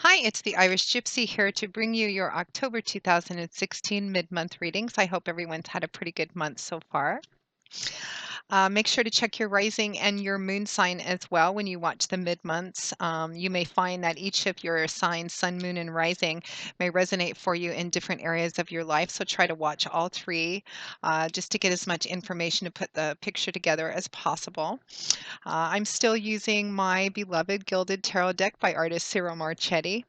Hi, it's the Irish Gypsy here to bring you your October 2016 mid-month readings. I hope everyone's had a pretty good month so far. Make sure to check your rising and your moon sign as well when you watch the mid-months. You may find that each of your signs, sun, moon, and rising, may resonate for you in different areas of your life. So try to watch all three just to get as much information to put the picture together as possible. I'm still using my beloved Gilded Tarot deck by artist Cyril Marchetti.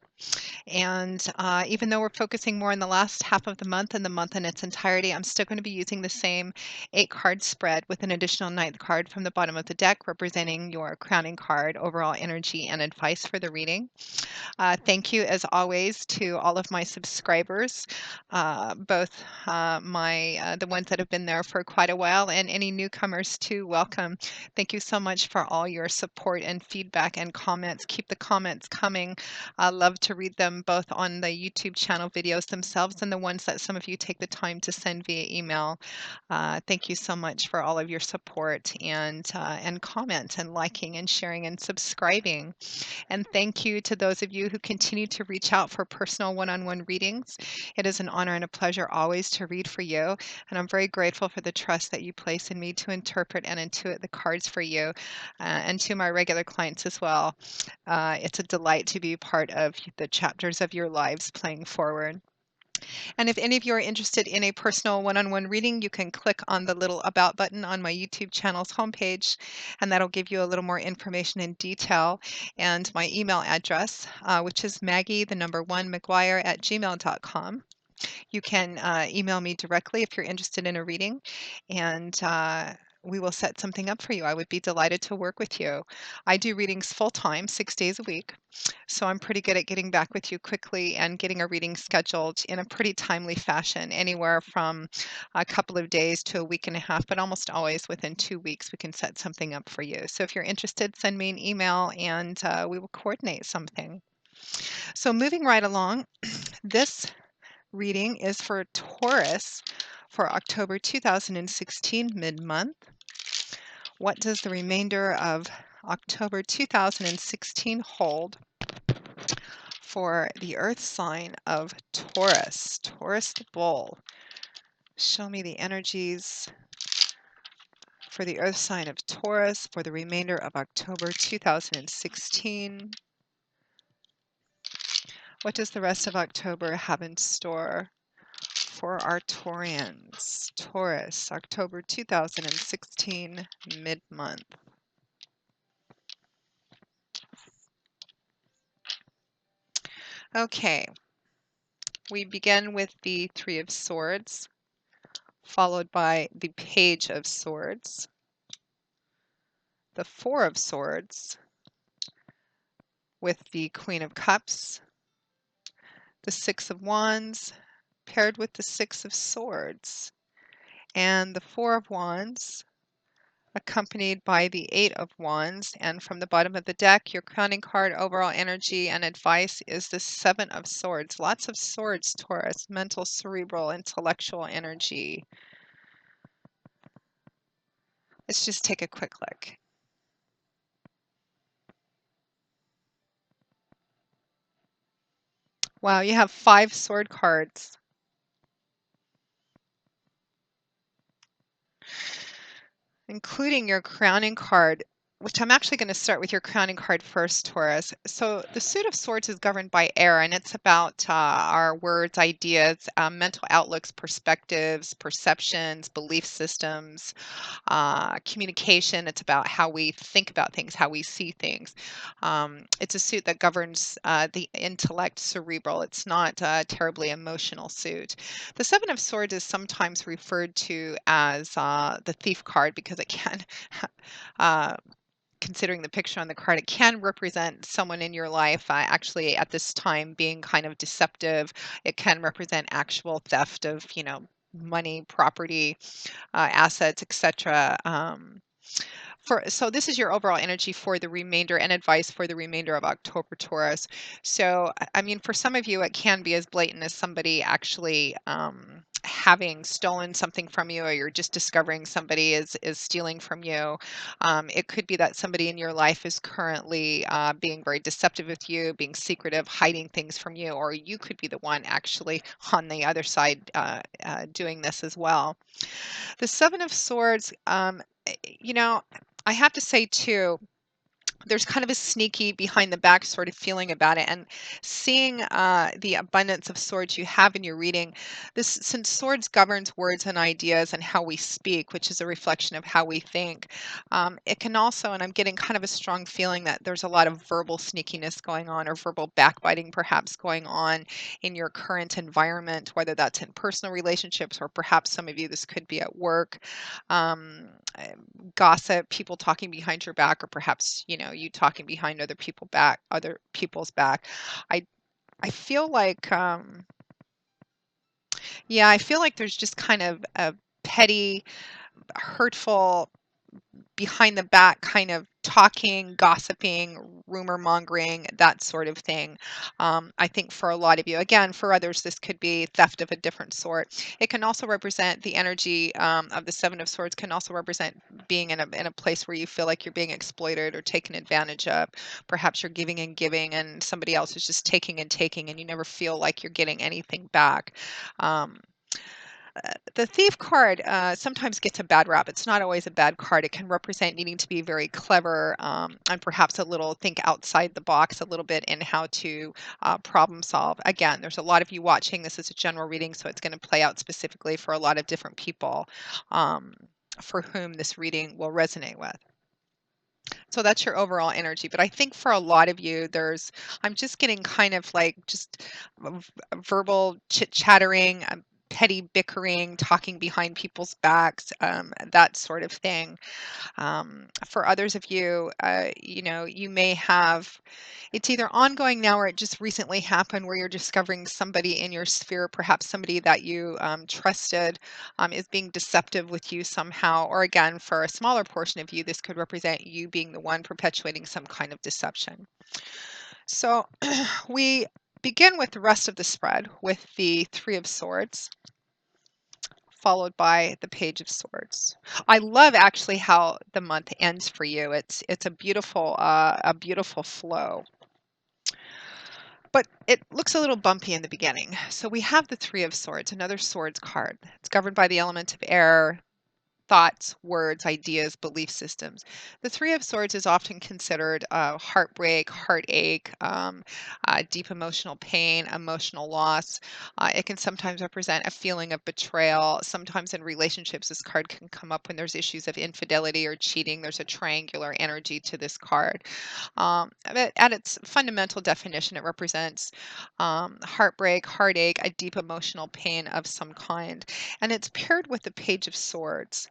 And even though we're focusing more on the last half of the month and the month in its entirety, I'm still going to be using the same 8-card spread with an additional 9th card from the bottom of the deck representing your crowning card, overall energy, and advice for the reading. Thank you, as always, to all of my subscribers, both the ones that have been there for quite a while and any newcomers too. Welcome. Thank you so much for all your support and feedback and comments. Keep the comments coming. I love to read them both on the YouTube channel videos themselves and the ones that some of you take the time to send via email. Thank you so much for all of your support and comment and liking and sharing and subscribing. And thank you to those of you who continue to reach out for personal one-on-one readings. It is an honor and a pleasure always to read for you. And I'm very grateful for the trust that you place in me to interpret and intuit the cards for you, and to my regular clients as well. It's a delight to be part of the chapters of your lives playing forward. And if any of you are interested in a personal one-on-one reading, you can click on the little About button on my YouTube channel's homepage, and that'll give you a little more information in detail. And my email address, which is Maggie1McGuire@gmail.com. You can email me directly if you're interested in a reading, and we will set something up for you. I would be delighted to work with you. I do readings full-time, 6 days a week. So I'm pretty good at getting back with you quickly and getting a reading scheduled in a pretty timely fashion, anywhere from a couple of days to a week and a half, but almost always within 2 weeks we can set something up for you. So if you're interested, send me an email and we will coordinate something. So moving right along, this reading is for Taurus for October 2016 mid-month. What does the remainder of October 2016 hold for the earth sign of Taurus? Taurus the bull. Show me the energies for the earth sign of Taurus for the remainder of October 2016. What does the rest of October have in store for our Taurians? Taurus, October 2016, mid-month. Okay, we begin with the Three of Swords, followed by the Page of Swords, the Four of Swords, with the Queen of Cups, the Six of Wands, paired with the Six of Swords, and the Four of Wands, accompanied by the Eight of Wands. And from the bottom of the deck, your crowning card, overall energy and advice, is the Seven of Swords. Lots of swords, Taurus, mental, cerebral, intellectual energy. Let's just take a quick look. Wow, you have 5 sword cards. Including your crowning card, which I'm actually going to start with your crowning card first, Taurus. So the suit of swords is governed by air, and it's about our words, ideas, mental outlooks, perspectives, perceptions, belief systems, communication. It's about how we think about things, how we see things. It's a suit that governs the intellect, cerebral. It's not a terribly emotional suit. The Seven of Swords is sometimes referred to as the thief card because it can, considering the picture on the card, it can represent someone in your life actually at this time being kind of deceptive. It can represent actual theft of, money, property, assets, etc. So this is your overall energy for the remainder and advice for the remainder of October, Taurus. So, I mean, for some of you, it can be as blatant as somebody actually having stolen something from you, or you're just discovering somebody is stealing from you. It could be that somebody in your life is currently being very deceptive with you, being secretive, hiding things from you, or you could be the one actually on the other side doing this as well. The Seven of Swords, you know, I have to say too, there's kind of a sneaky behind the back sort of feeling about it, and seeing the abundance of swords you have in your reading, this, since swords governs words and ideas and how we speak, which is a reflection of how we think. It can also, and I'm getting kind of a strong feeling that there's a lot of verbal sneakiness going on, or verbal backbiting perhaps going on in your current environment, whether that's in personal relationships, or perhaps some of you, this could be at work. um, Gossip, people talking behind your back, or perhaps, you talking behind other people's back. I I feel like, yeah, I feel like there's just kind of a petty, hurtful, behind the back kind of talking, gossiping, rumor mongering, that sort of thing. I think for a lot of you, again, for others, this could be theft of a different sort. It can also represent the energy of the Seven of Swords, can also represent being in a place where you feel like you're being exploited or taken advantage of. Perhaps you're giving and giving, and somebody else is just taking and taking, and you never feel like you're getting anything back. Um, the thief card sometimes gets a bad rap. It's not always a bad card. It can represent needing to be very clever, and perhaps a little think outside the box a little bit in how to problem solve. Again, there's a lot of you watching. This is a general reading, so it's going to play out specifically for a lot of different people um, for whom this reading will resonate with. So that's your overall energy. But I think for a lot of you, I'm just getting kind of like just verbal chit chattering, petty bickering, talking behind people's backs, that sort of thing. For others of you, you may have, it's either ongoing now, or it just recently happened, where you're discovering somebody in your sphere, perhaps somebody that you trusted, is being deceptive with you somehow. Or again, for a smaller portion of you, this could represent you being the one perpetuating some kind of deception. So we begin with the rest of the spread with the Three of Swords, followed by the Page of Swords. I love actually how the month ends for you. It's a beautiful flow. But it looks a little bumpy in the beginning. So we have the Three of Swords, another swords card. It's governed by the element of air, thoughts, words, ideas, belief systems. The Three of Swords is often considered heartbreak, heartache, deep emotional pain, emotional loss. It can sometimes represent a feeling of betrayal. Sometimes in relationships, this card can come up when there's issues of infidelity or cheating. There's a triangular energy to this card. But at its fundamental definition, it represents heartbreak, heartache, a deep emotional pain of some kind. And it's paired with the Page of Swords.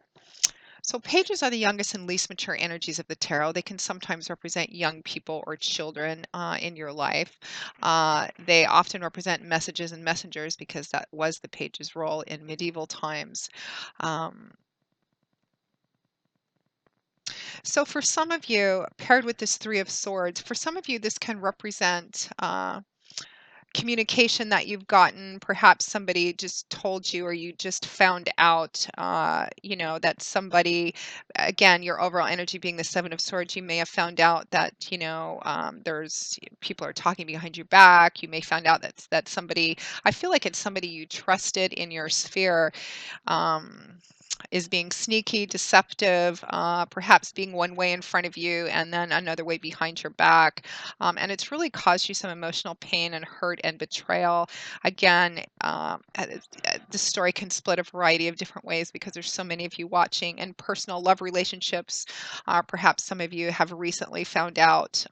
So pages are the youngest and least mature energies of the tarot. They can sometimes represent young people or children in your life. They often represent messages and messengers, because that was the page's role in medieval times. Um, so for some of you, paired with this Three of Swords, for some of you, this can represent communication that you've gotten. Perhaps somebody just told you, or you just found out, that somebody, again, your overall energy being the Seven of Swords, you may have found out that, there's people are talking behind your back. You may find out that somebody, I feel like it's somebody you trusted in your sphere, um, is being sneaky, deceptive, perhaps being one way in front of you and then another way behind your back. And it's really caused you some emotional pain and hurt and betrayal. Again, this story can split a variety of different ways, because there's so many of you watching. And personal love relationships, perhaps some of you have recently found out.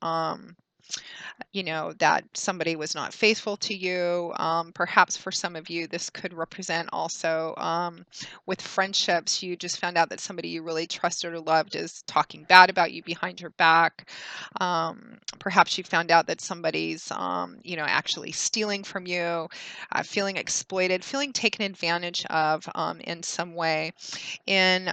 That somebody was not faithful to you. Perhaps for some of you, this could represent also with friendships, you just found out that somebody you really trusted or loved is talking bad about you behind your back. Perhaps you found out that somebody's, actually stealing from you, feeling exploited, feeling taken advantage of in some way. In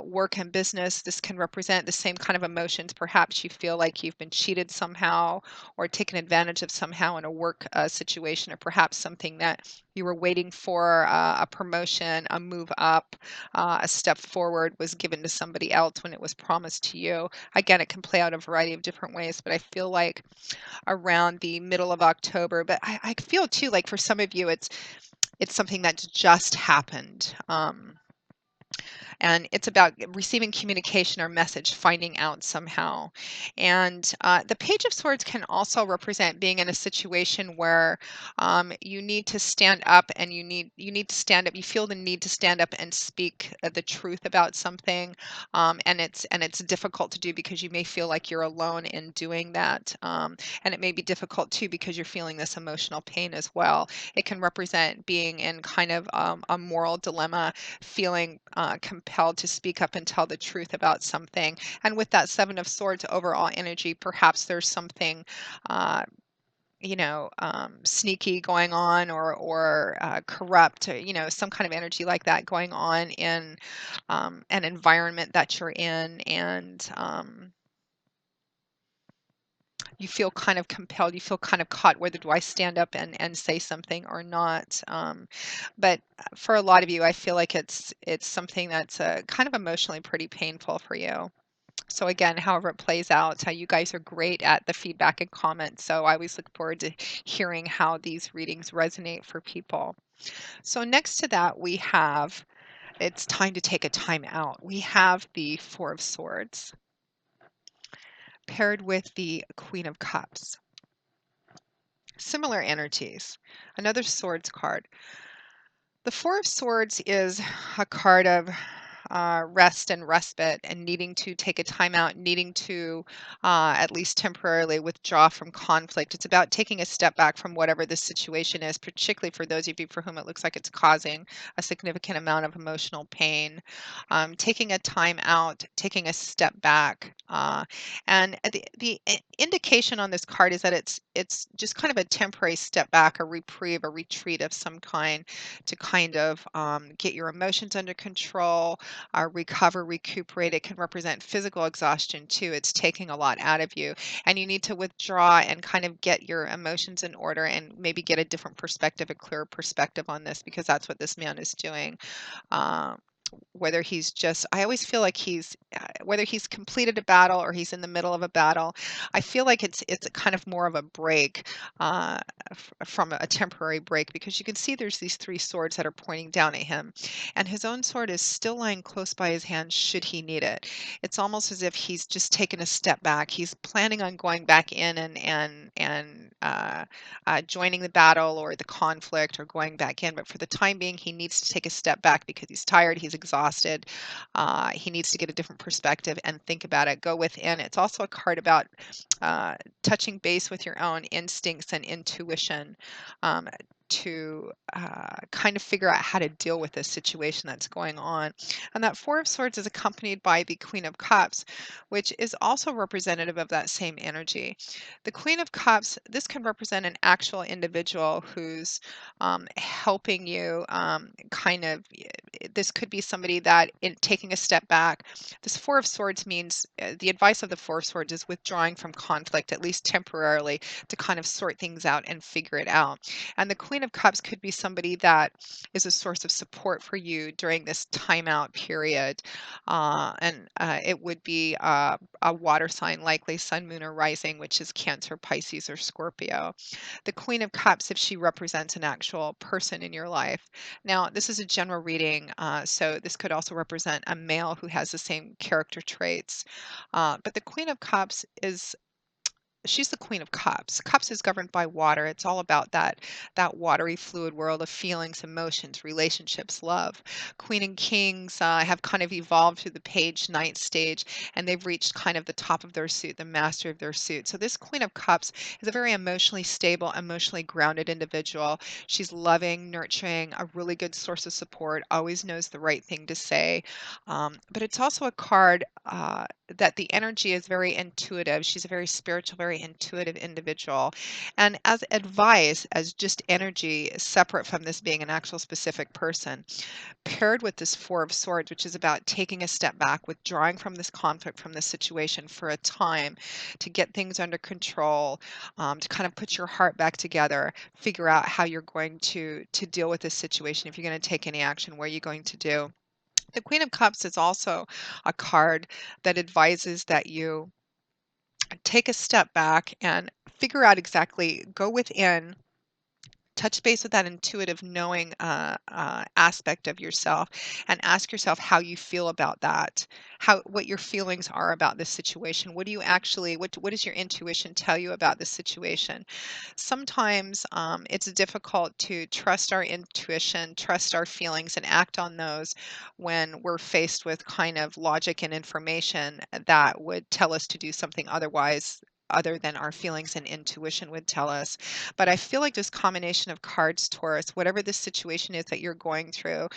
work and business, this can represent the same kind of emotions. Perhaps you feel like you've been cheated somehow, somehow, or taken advantage of somehow in a work situation, or perhaps something that you were waiting for, a promotion, a move up, a step forward was given to somebody else when it was promised to you. Again, it can play out a variety of different ways, but I feel like around the middle of October, but I feel too like for some of you, it's something that's just happened. And it's about receiving communication or message, finding out somehow. And the Page of Swords can also represent being in a situation where you need to stand up, and you need to stand up. You feel the need to stand up and speak the truth about something, and it's difficult to do because you may feel like you're alone in doing that, and it may be difficult too because you're feeling this emotional pain as well. It can represent being in kind of a moral dilemma, feeling compelled to speak up and tell the truth about something. And with that Seven of Swords overall energy, perhaps there's something, uh, sneaky going on, or corrupt, or, some kind of energy like that going on in an environment that you're in, and you feel kind of compelled, you feel kind of caught, whether do I stand up and say something or not. But for a lot of you, I feel like it's something that's kind of emotionally pretty painful for you. So again, however it plays out, you guys are great at the feedback and comments. So I always look forward to hearing how these readings resonate for people. So next to that, we have, it's time to take a time out. We have the Four of Swords paired with the Queen of Cups. Similar energies. Another swords card. The Four of Swords is a card of rest and respite, and needing to take a time out, needing to at least temporarily withdraw from conflict. It's about taking a step back from whatever the situation is, particularly for those of you for whom it looks like it's causing a significant amount of emotional pain. Taking a time out, taking a step back. And the indication on this card is that it's just kind of a temporary step back, a reprieve, a retreat of some kind, to kind of get your emotions under control, recover, recuperate. It can represent physical exhaustion too. It's taking a lot out of you, and you need to withdraw and kind of get your emotions in order, and maybe get a different perspective, a clearer perspective on this, because that's what this man is doing. Um, whether he's just, I always feel like whether he's completed a battle or he's in the middle of a battle, I feel like it's a kind of more of a break, uh, from a temporary break, because you can see there's these three swords that are pointing down at him, and his own sword is still lying close by his hand should he need it. It's almost as if he's just taken a step back. He's planning on going back in and joining the battle or the conflict, or going back in, but for the time being, he needs to take a step back because he's tired, he's exhausted. He needs to get a different perspective and think about it, go within. It's also a card about touching base with your own instincts and intuition, to kind of figure out how to deal with this situation that's going on. And that Four of Swords is accompanied by the Queen of Cups, which is also representative of that same energy. The Queen of Cups, this can represent an actual individual who's helping you, this could be somebody that, in taking a step back. This Four of Swords means, the advice of the Four of Swords is withdrawing from conflict, at least temporarily, to kind of sort things out and figure it out. And the Queen of Cups could be somebody that is a source of support for you during this timeout period. And it would be a water sign, likely Sun, Moon, or Rising, which is Cancer, Pisces, or Scorpio. The Queen of Cups, if she represents an actual person in your life. Now, this is a general reading, so this could also represent a male who has the same character traits. But the Queen of Cups is, she's the Queen of Cups. Cups is governed by water. It's all about that watery fluid world of feelings, emotions, relationships, love. Queen and Kings have kind of evolved through the Page Knight stage, and they've reached kind of the top of their suit, the master of their suit. So this Queen of Cups is a very emotionally stable, emotionally grounded individual. She's loving, nurturing, a really good source of support, always knows the right thing to say. But it's also a card that the energy is very intuitive. She's a very spiritual, very very intuitive individual. And as advice, as just energy separate from this being an actual specific person, paired with this Four of Swords, which is about taking a step back, withdrawing from this conflict, from this situation for a time to get things under control, to kind of put your heart back together, figure out how you're going to deal with this situation. If you're going to take any action, what are you going to do? The Queen of Cups is also a card that advises that you take a step back and figure out exactly, go within, touch base with that intuitive knowing aspect of yourself and ask yourself how you feel about that, how, what your feelings are about this situation. What do you actually, what does your intuition tell you about this situation? Sometimes it's difficult to trust our intuition, trust our feelings, and act on those when we're faced with kind of logic and information that would tell us to do something other than our feelings and intuition would tell us. But I feel like this combination of cards, Taurus, whatever the situation is that you're going through,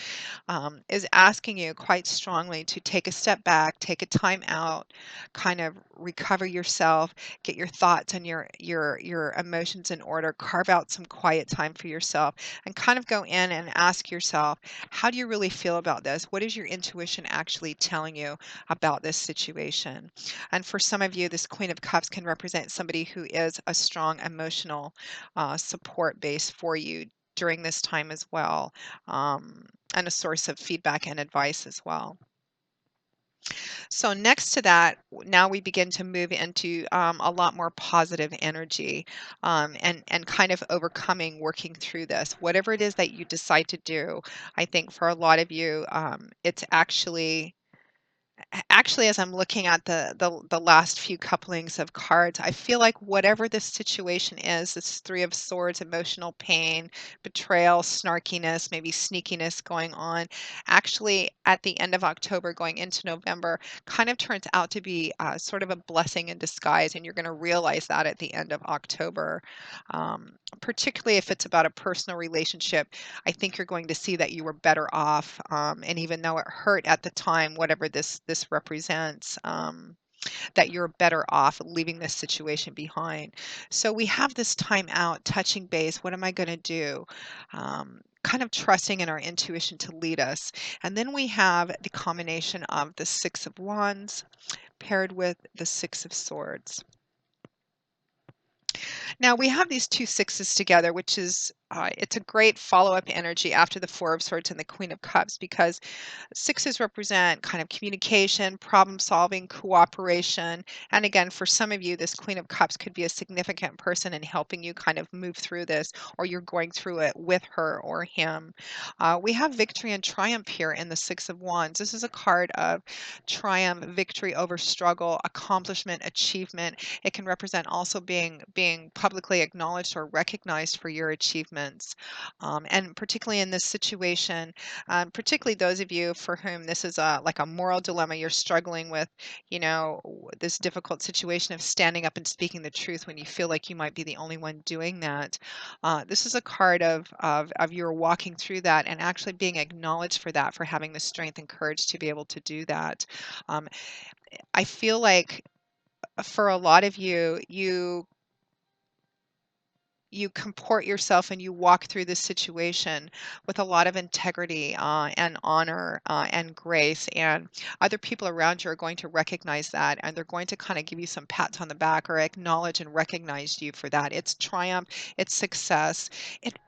is asking you quite strongly to take a step back, take a time out, kind of recover yourself, get your thoughts and your emotions in order, carve out some quiet time for yourself, and kind of go in and ask yourself, how do you really feel about this? What is your intuition actually telling you about this situation? And for some of you, this Queen of Cups can represent somebody who is a strong emotional support base for you during this time as well. And a source of feedback and advice as well. So next to that, now we begin to move into a lot more positive energy, and kind of overcoming, working through this. Whatever it is that you decide to do, I think for a lot of you, it's actually, as I'm looking at the last few couplings of cards, I feel like whatever this situation is, this Three of Swords, emotional pain, betrayal, snarkiness, maybe sneakiness going on, actually at the end of October, going into November, kind of turns out to be sort of a blessing in disguise, and you're going to realize that at the end of October. Particularly if it's about a personal relationship, I think you're going to see that you were better off. And even though it hurt at the time, whatever this represents, that you're better off leaving this situation behind. So we have this time out, touching base. What am I going to do? Kind of trusting in our intuition to lead us. And then we have the combination of the Six of Wands paired with the Six of Swords. Now we have these two sixes together, which is it's a great follow-up energy after the Four of Swords and the Queen of Cups, because sixes represent kind of communication, problem solving, cooperation. And again, for some of you, this Queen of Cups could be a significant person in helping you kind of move through this, or you're going through it with her or him. We have victory and triumph here in the Six of Wands. This is a card of triumph, victory over struggle, accomplishment, achievement. It can represent also being publicly acknowledged or recognized for your achievements. And particularly in this situation, particularly those of you for whom this is like a moral dilemma, you're struggling with, this difficult situation of standing up and speaking the truth when you feel like you might be the only one doing that. This is a card of your walking through that and actually being acknowledged for that, for having the strength and courage to be able to do that. Um, I feel like for a lot of you, you comport yourself and you walk through this situation with a lot of integrity and honor and grace, and other people around you are going to recognize that, and they're going to kind of give you some pats on the back or acknowledge and recognize you for that. It's triumph, it's success.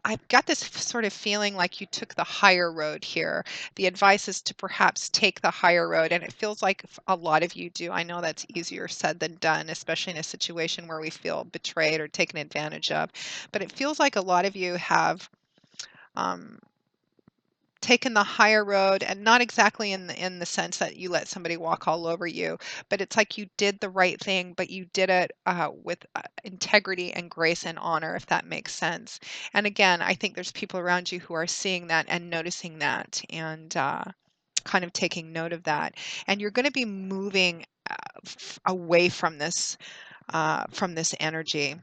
I've got this sort of feeling like you took the higher road here. The advice is to perhaps take the higher road, and it feels like a lot of you do. I know that's easier said than done, especially in a situation where we feel betrayed or taken advantage of. But it feels like a lot of you have um, taken the higher road, and not exactly in the sense that you let somebody walk all over you, but it's like you did the right thing, but you did it with integrity and grace and honor, if that makes sense. And again, I think there's people around you who are seeing that and noticing that, and kind of taking note of that. And you're going to be moving away from this energy.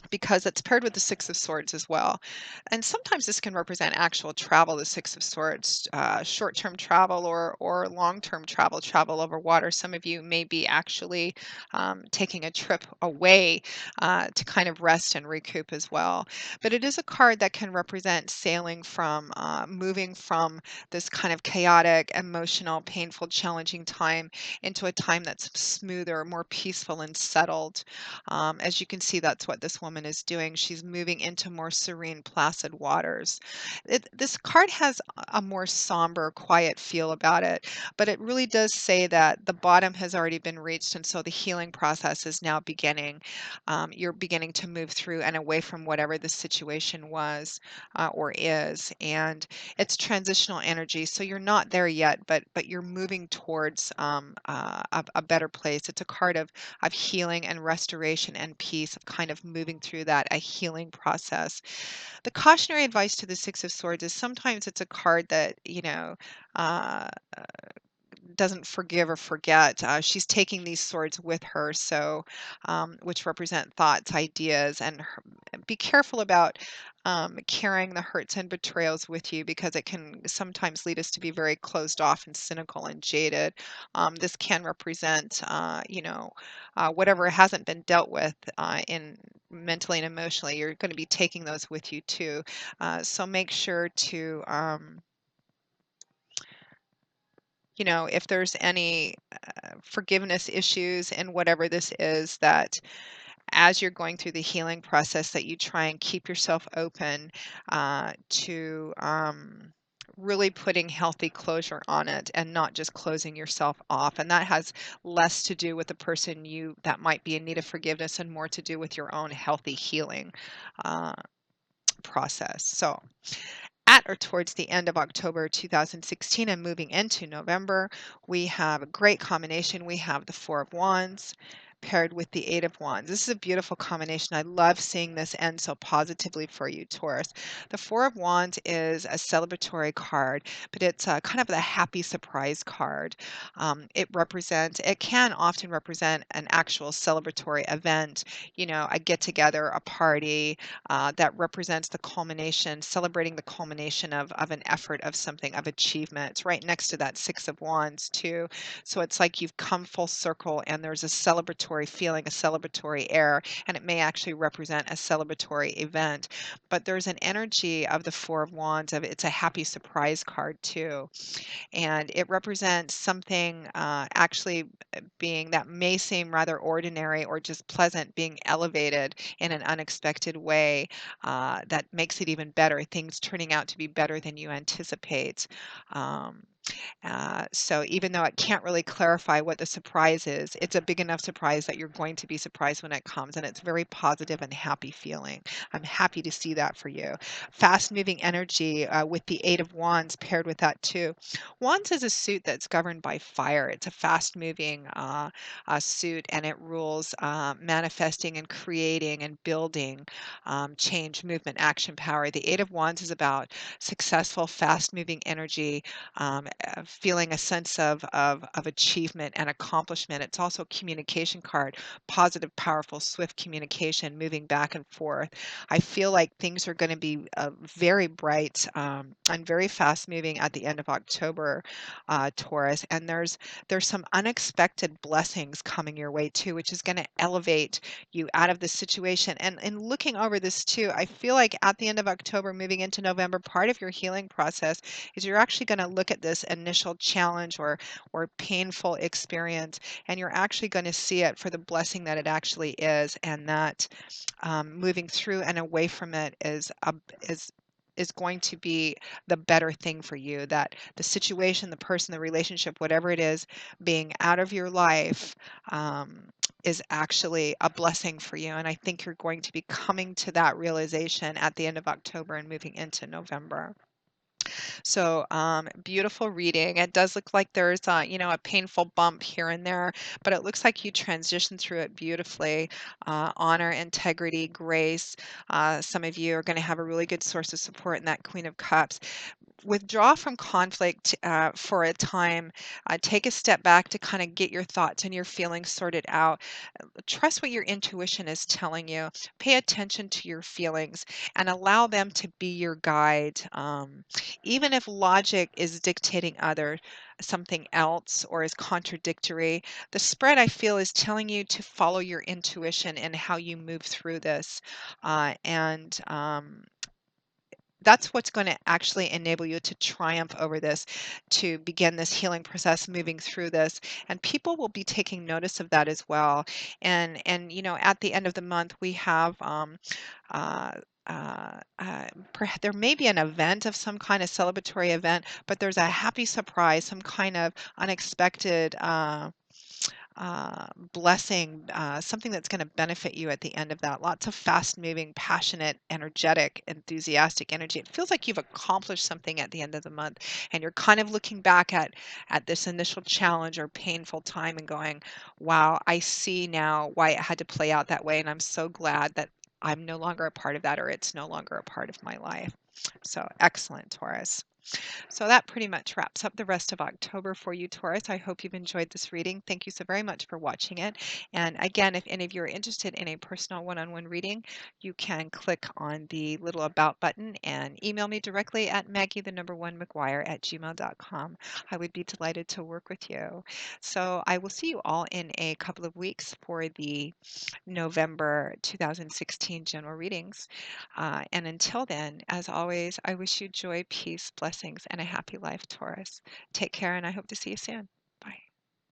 because it's paired with the Six of Swords as well. And sometimes this can represent actual travel, the Six of Swords, short-term travel or long-term travel, travel over water. Some of you may be actually taking a trip away to kind of rest and recoup as well. But it is a card that can represent sailing from, moving from this kind of chaotic, emotional, painful, challenging time into a time that's smoother, more peaceful and settled. As you can see, that's what this woman is doing. She's moving into more serene, placid waters. This card has a more somber, quiet feel about it, but it really does say that the bottom has already been reached, and so the healing process is now beginning. You're beginning to move through and away from whatever the situation was or is, and it's transitional energy. So you're not there yet, but you're moving towards a better place. It's a card of healing and restoration and peace, of kind of moving through that, a healing process. The cautionary advice to the Six of Swords is sometimes it's a card that, uh, doesn't forgive or forget. She's taking these swords with her, so which represent thoughts, ideas, and be careful about carrying the hurts and betrayals with you because it can sometimes lead us to be very closed off and cynical and jaded. This can represent, whatever hasn't been dealt with in mentally and emotionally. You're going to be taking those with you too. So make sure to. If there's any forgiveness issues and whatever this is, that as you're going through the healing process, that you try and keep yourself open to really putting healthy closure on it and not just closing yourself off. And that has less to do with the person you that might be in need of forgiveness and more to do with your own healthy healing uh, process. So at or towards the end of October 2016 and moving into November, we have a great combination. We have the Four of Wands paired with the Eight of Wands. This is a beautiful combination. I love seeing this end so positively for you, Taurus. The Four of Wands is a celebratory card, but it's kind of the happy surprise card. It can often represent an actual celebratory event, a get together, a party, that represents the culmination, celebrating the culmination of an effort, of something, of achievement. It's right next to that Six of Wands, too. So it's like you've come full circle and there's a celebratory feeling, a celebratory air, and it may actually represent a celebratory event. But there's an energy of the Four of Wands, of it's a happy surprise card, too, and it represents something actually being that may seem rather ordinary or just pleasant being elevated in an unexpected way that makes it even better, things turning out to be better than you anticipate. Um, so even though it can't really clarify what the surprise is, it's a big enough surprise that you're going to be surprised when it comes, and it's very positive and happy feeling. I'm happy to see that for you. Fast moving energy with the Eight of Wands paired with that too. Wands is a suit that's governed by fire. It's a fast moving suit, and it rules manifesting and creating and building change, movement, action, power. The Eight of Wands is about successful, fast moving energy, feeling a sense of achievement and accomplishment. It's also a communication card, positive, powerful, swift communication, moving back and forth. I feel like things are going to be very bright and very fast moving at the end of October, Taurus. And there's some unexpected blessings coming your way too, which is going to elevate you out of this situation. And in looking over this too, I feel like at the end of October, moving into November, part of your healing process is you're actually going to look at this initial challenge or painful experience, and you're actually going to see it for the blessing that it actually is, and that moving through and away from it is going to be the better thing for you. That the situation, the person, the relationship, whatever it is, being out of your life is actually a blessing for you. And I think you're going to be coming to that realization at the end of October and moving into November. So, beautiful reading. It does look like there's, a painful bump here and there, but it looks like you transition through it beautifully. Honor, integrity, grace. Some of you are going to have a really good source of support in that Queen of Cups. withdraw from conflict for a time. Take a step back to kind of get your thoughts and your feelings sorted out. Trust what your intuition is telling you. Pay attention to your feelings and allow them to be your guide. Even if logic is dictating something else or is contradictory, the spread I feel is telling you to follow your intuition and how you move through this. And That's what's going to actually enable you to triumph over this, to begin this healing process, moving through this, and people will be taking notice of that as well. And at the end of the month, we have uh, there may be an event of some kind of celebratory event, but there's a happy surprise, some kind of unexpected blessing, something that's going to benefit you at the end of that. Lots of fast moving, passionate, energetic, enthusiastic energy. It feels like you've accomplished something at the end of the month, and you're kind of looking back at this initial challenge or painful time and going, wow, I see now why it had to play out that way. And I'm so glad that I'm no longer a part of that, or it's no longer a part of my life. So excellent, Taurus. So that pretty much wraps up the rest of October for you, Taurus. I hope you've enjoyed this reading. Thank you so very much for watching it. And again, if any of you are interested in a personal one-on-one reading, you can click on the little About button and email me directly at Maggie, the number one McGuire@gmail.com. I would be delighted to work with you. So I will see you all in a couple of weeks for the November 2016 general readings. And until then, as always, I wish you joy, peace, blessings, and a happy life, Taurus. Take care, and I hope to see you soon.